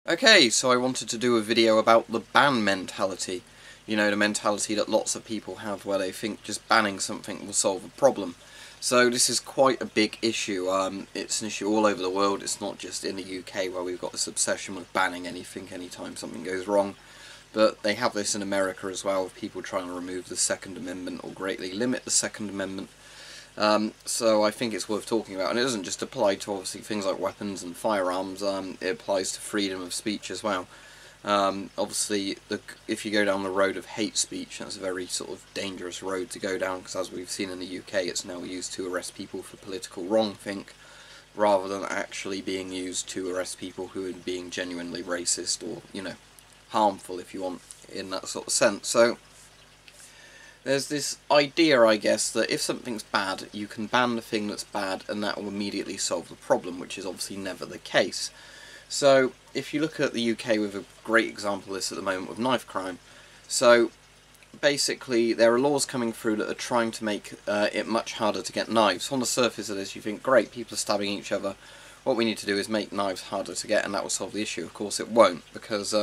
Okay, so I wanted to do a video about the ban mentality. You know, the mentality that lots of people have where they think just banning something will solve a problem. So this is quite a big issue. It's an issue all over the world. It's not just in the UK where we've got this obsession with banning anything anytime something goes wrong. But they have this in America as well, with people trying to remove the Second Amendment or greatly limit the Second Amendment. So I think it's worth talking about, and it doesn't just apply to obviously things like weapons and firearms, it applies to freedom of speech as well. Obviously, if you go down the road of hate speech, that's a very sort of dangerous road to go down, because as we've seen in the UK, it's now used to arrest people for political wrongthink, rather than actually being used to arrest people who are being genuinely racist or, you know, harmful, if you want, in that sort of sense. So there's this idea, I guess, that if something's bad, you can ban the thing that's bad and that will immediately solve the problem, which is obviously never the case. So if you look at the UK, with a great example of this at the moment with knife crime, so basically there are laws coming through that are trying to make it much harder to get knives. On the surface of this you think, great, people are stabbing each other, what we need to do is make knives harder to get and that will solve the issue. Of course it won't, because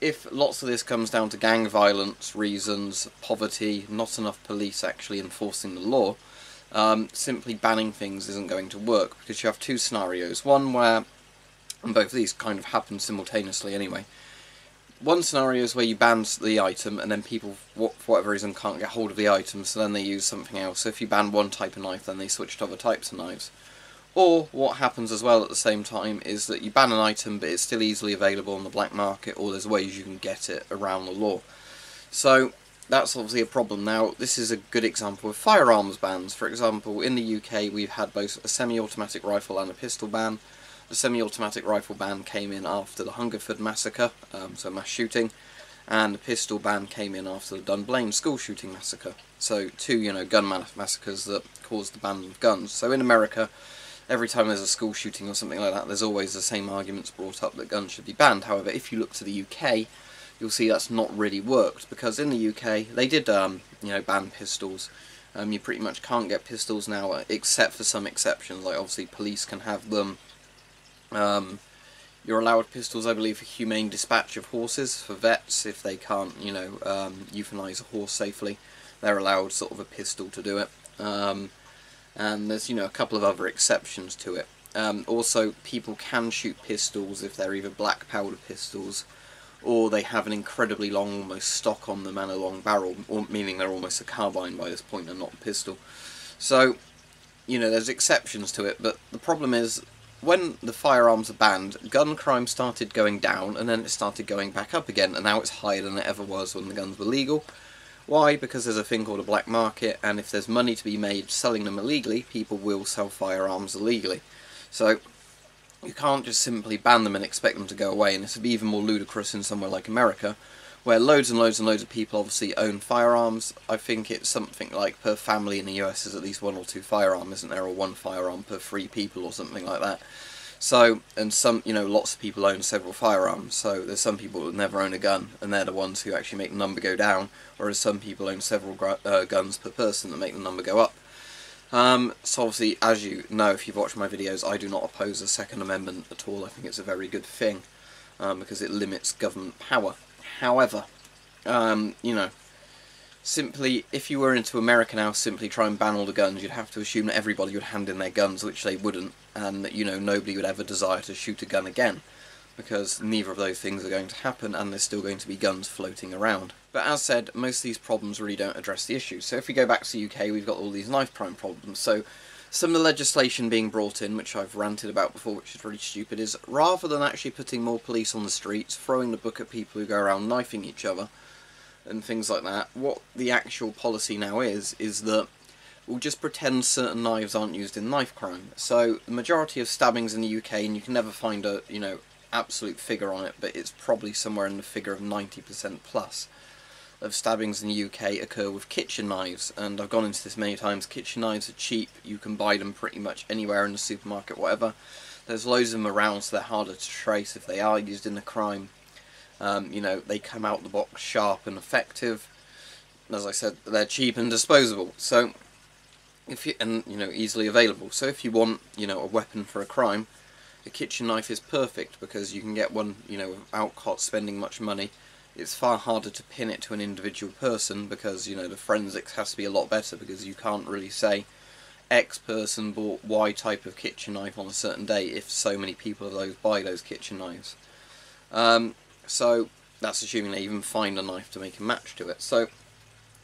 if lots of this comes down to gang violence reasons, poverty, not enough police actually enforcing the law, simply banning things isn't going to work, because you have two scenarios. One where, and both of these kind of happen simultaneously anyway. One scenario is where you ban the item and then people, for whatever reason, can't get hold of the item, so then they use something else. So if you ban one type of knife, then they switch to other types of knives. Or what happens as well at the same time is that you ban an item but it's still easily available on the black market, or there's ways you can get it around the law. So that's obviously a problem. Now this is a good example of firearms bans. For example, in the UK we've had both a semi-automatic rifle and a pistol ban. The semi-automatic rifle ban came in after the Hungerford massacre, so mass shooting, and the pistol ban came in after the Dunblane school shooting massacre. So two, you know, gun massacres that caused the ban of guns. So in America, every time there's a school shooting or something like that, there's always the same arguments brought up that guns should be banned. However, if you look to the UK, you'll see that's not really worked, because in the UK they did, you know, ban pistols. You pretty much can't get pistols now, except for some exceptions, like obviously police can have them. You're allowed pistols, I believe, for humane dispatch of horses, for vets, if they can't, you know, euthanize a horse safely. They're allowed sort of a pistol to do it. And there's, you know, a couple of other exceptions to it. Also, people can shoot pistols if they're either black powder pistols, or they have an incredibly long, almost stock on them and a long barrel, or meaning they're almost a carbine by this point and not a pistol. So, you know, there's exceptions to it, but the problem is, when the firearms are banned, gun crime started going down, and then it started going back up again, and now it's higher than it ever was when the guns were legal. Why? Because there's a thing called a black market, and if there's money to be made selling them illegally, people will sell firearms illegally. So you can't just simply ban them and expect them to go away, and this would be even more ludicrous in somewhere like America, where loads and loads and loads of people obviously own firearms. I think it's something like per family in the US is at least 1 or 2 firearms, isn't there, or 1 firearm per 3 people or something like that. So, and some, you know, lots of people own several firearms, so there's some people that never own a gun, and they're the ones who actually make the number go down, whereas some people own several guns per person that make the number go up. So obviously, as you know, if you've watched my videos, I do not oppose the Second Amendment at all. I think it's a very good thing, because it limits government power. However, you know, simply, if you were into America now, simply try and ban all the guns, you'd have to assume that everybody would hand in their guns, which they wouldn't, and that, you know, nobody would ever desire to shoot a gun again, because neither of those things are going to happen, and there's still going to be guns floating around. But as said, most of these problems really don't address the issue. So if we go back to the UK, we've got all these knife crime problems. So some of the legislation being brought in, which I've ranted about before, which is really stupid, is rather than actually putting more police on the streets, throwing the book at people who go around knifing each other, and things like that, what the actual policy now is that we'll just pretend certain knives aren't used in knife crime. So the majority of stabbings in the UK, and you can never find a, you know, absolute figure on it, but it's probably somewhere in the figure of 90% plus of stabbings in the UK occur with kitchen knives, and I've gone into this many times. Kitchen knives are cheap, you can buy them pretty much anywhere in the supermarket, whatever. There's loads of them around, so they're harder to trace if they are used in a crime. You know, they come out the box sharp and effective. As I said, they're cheap and disposable. So, if you, and you know, easily available. So if you want, you know, a weapon for a crime, A kitchen knife is perfect because you can get one, you know, without spending much money. It's far harder to pin it to an individual person because, you know, the forensics has to be a lot better, because you can't really say X person bought Y type of kitchen knife on a certain day if so many people of those buy those kitchen knives. So that's assuming they even find a knife to make a match to it. So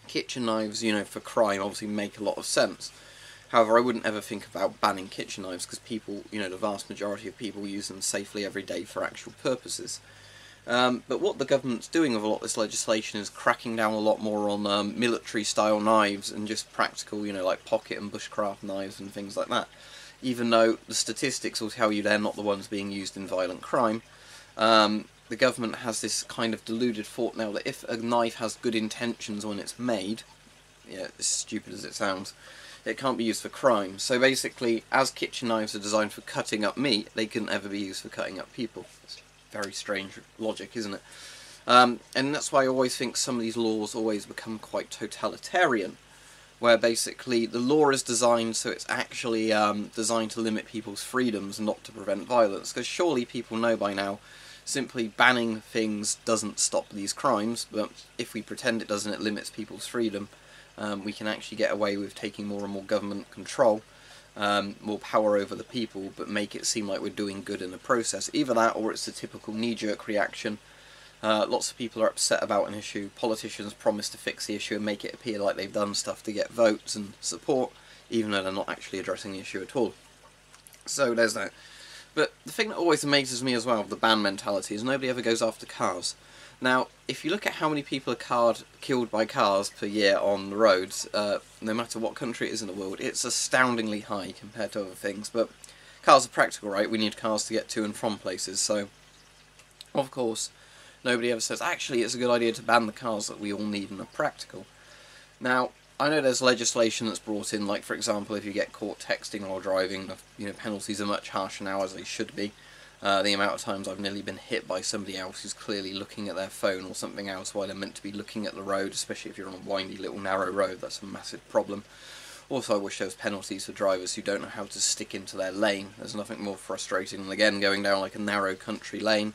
kitchen knives, you know, for crime obviously make a lot of sense. However, I wouldn't ever think about banning kitchen knives because people, you know, the vast majority of people use them safely every day for actual purposes. But what the government's doing with a lot of this legislation is cracking down a lot more on military-style knives and just practical, you know, like pocket and bushcraft knives and things like that. Even though the statistics will tell you they're not the ones being used in violent crime, the government has this kind of deluded thought now that if a knife has good intentions when it's made, yeah, as stupid as it sounds, it can't be used for crime. So basically, as kitchen knives are designed for cutting up meat, they couldn't ever be used for cutting up people. It's very strange logic, isn't it? And that's why I always think some of these laws always become quite totalitarian, where basically the law is designed so it's actually designed to limit people's freedoms and not to prevent violence. Because surely people know by now, simply banning things doesn't stop these crimes, but if we pretend it doesn't, it limits people's freedom. We can actually get away with taking more and more government control, more power over the people, but make it seem like we're doing good in the process. Either that, or it's a typical knee-jerk reaction. Lots of people are upset about an issue. Politicians promise to fix the issue and make it appear like they've done stuff to get votes and support, even though they're not actually addressing the issue at all. So there's that. But the thing that always amazes me as well, the ban mentality, is nobody ever goes after cars. Now, if you look at how many people are killed by cars per year on the roads, no matter what country it is in the world, it's astoundingly high compared to other things. But cars are practical, right? We need cars to get to and from places, so of course nobody ever says, actually it's a good idea to ban the cars that we all need and are practical. Now, I know there's legislation that's brought in, like for example, if you get caught texting while driving, you know, penalties are much harsher now, as they should be. The amount of times I've nearly been hit by somebody else who's clearly looking at their phone or something else while they're meant to be looking at the road, especially if you're on a windy little narrow road, that's a massive problem. Also, I wish there was penalties for drivers who don't know how to stick into their lane. There's nothing more frustrating than, again, going down like a narrow country lane.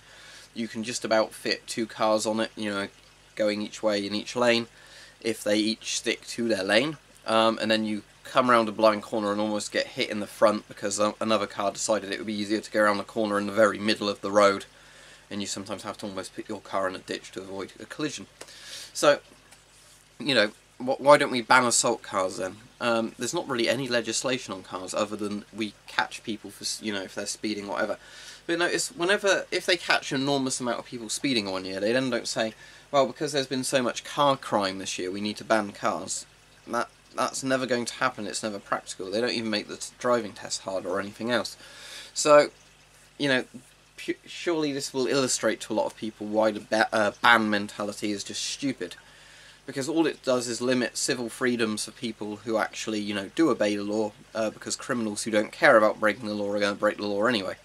You can just about fit 2 cars on it, you know, going each way in each lane, if they each stick to their lane, and then you come around a blind corner and almost get hit in the front because another car decided it would be easier to go around the corner in the very middle of the road, and you sometimes have to almost put your car in a ditch to avoid a collision. So, you know, why don't we ban assault cars then? There's not really any legislation on cars other than we catch people for, you know, if they're speeding or whatever. But notice, if they catch an enormous amount of people speeding 1 year, they then don't say, well, because there's been so much car crime this year, we need to ban cars. That's never going to happen. It's never practical. They don't even make the driving test harder or anything else. So, you know, surely this will illustrate to a lot of people why the ban mentality is just stupid. Because all it does is limit civil freedoms for people who actually, you know, do obey the law, because criminals who don't care about breaking the law are going to break the law anyway.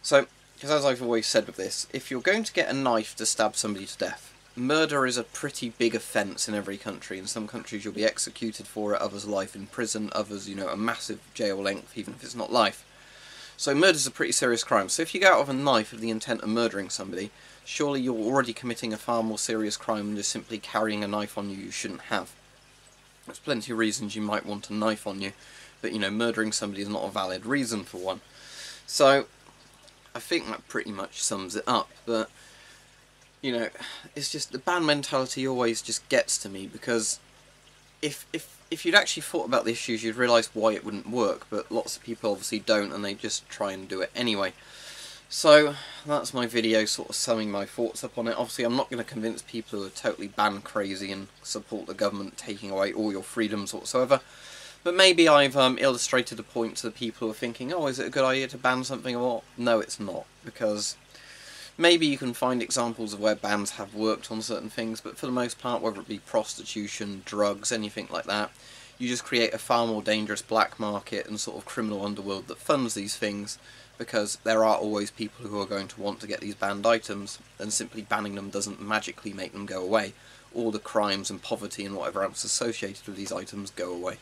So, because as I've always said with this, if you're going to get a knife to stab somebody to death, murder is a pretty big offence in every country. In some countries you'll be executed for it, others life in prison, others, you know, a massive jail length, even if it's not life. So murder's a pretty serious crime. So if you go out with a knife with the intent of murdering somebody, surely you're already committing a far more serious crime than just simply carrying a knife on you shouldn't have. There's plenty of reasons you might want a knife on you, but, you know, murdering somebody is not a valid reason for one. So I think that pretty much sums it up, but, you know, it's just the ban mentality always just gets to me, because if you'd actually thought about the issues, you'd realise why it wouldn't work, but lots of people obviously don't, and they just try and do it anyway. So that's my video sort of summing my thoughts up on it. Obviously I'm not going to convince people who are totally ban crazy and support the government taking away all your freedoms whatsoever, but maybe I've illustrated a point to the people who are thinking, oh, is it a good idea to ban something or what? No, it's not, because maybe you can find examples of where bans have worked on certain things, but for the most part, whether it be prostitution, drugs, anything like that, you just create a far more dangerous black market and sort of criminal underworld that funds these things, because there are always people who are going to want to get these banned items, and simply banning them doesn't magically make them go away. All the crimes and poverty and whatever else associated with these items go away.